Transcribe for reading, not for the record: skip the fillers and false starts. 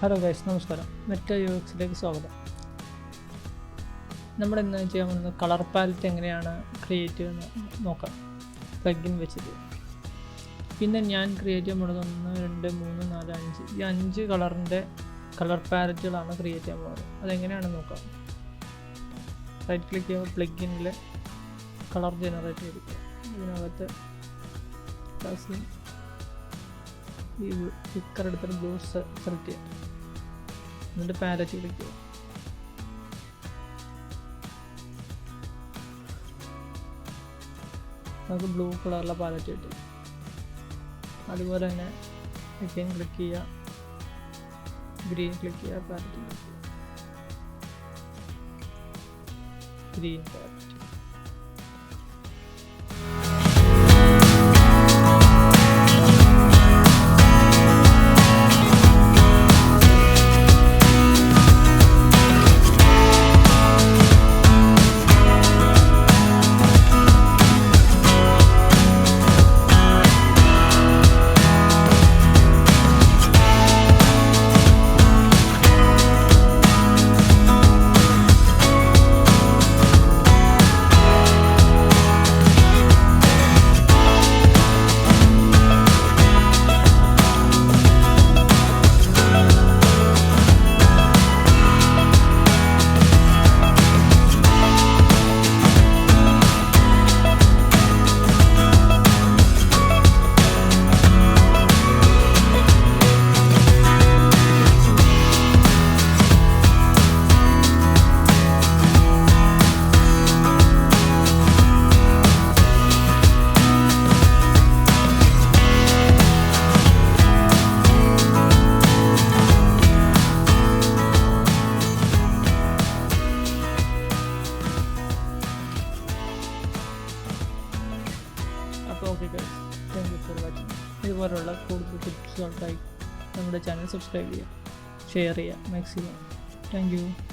Hello guys, നമസ്കാരം. Meta യുഎക്സിലേക്ക് സ്വാഗതം. നമ്മൾ ഇന്ന് ചെയ്യാൻ പോകുന്നത് കളർ പാലറ്റ് എങ്ങനെയാണ് ക്രിയേറ്റ് ചെയ്യുന്നത് നോക്കാം, പ്ലഗിൻ വെച്ചിട്ട്. പിന്നെ ഞാൻ ക്രിയേറ്റ് ചെയ്യാൻ പോകുന്നത് 1, 2, 3, 4, 5 ഈ 5 കളറിൻ്റെ കളർ പാലറ്റുകളാണ് ക്രിയേറ്റ് ചെയ്യാൻ പോകുന്നത്. അതെങ്ങനെയാണെന്ന് നോക്കാം. റൈറ്റ് ക്ലിക്ക് ചെയ്യുമ്പോൾ പ്ലഗിനിൽ കളർ ജനറേറ്റ് ചെയ്തിരിക്കുക. ഇതിനകത്ത് ഈ പിക്കർ എടുത്തിട്ട് ബ്ലൂ സെലക്ട് ചെയ്യാം. എന്നിട്ട് പാലറ്റ് ക്ലിക്ക് ചെയ്യാം. നമുക്ക് ബ്ലൂ കളറിലെ പാലറ്റ് കിട്ടും. അതുപോലെ തന്നെ അഗൈൻ ക്ലിക്ക് ചെയ്യുക, ഗ്രീൻ ക്ലിക്ക് ചെയ്യുക, പാലറ്റ് ക്ലിക്ക് ചെയ്യുക, ഗ്രീൻ പാലറ്റ്. അപ്പോൾ okay guys, thank you for watching. ഇതുപോലുള്ള കൂടുതൽ ടിപ്സുകൾക്കായി നമ്മുടെ ചാനൽ സബ്സ്ക്രൈബ് ചെയ്യുക, ഷെയർ ചെയ്യുക മാക്സിമം. Thank you.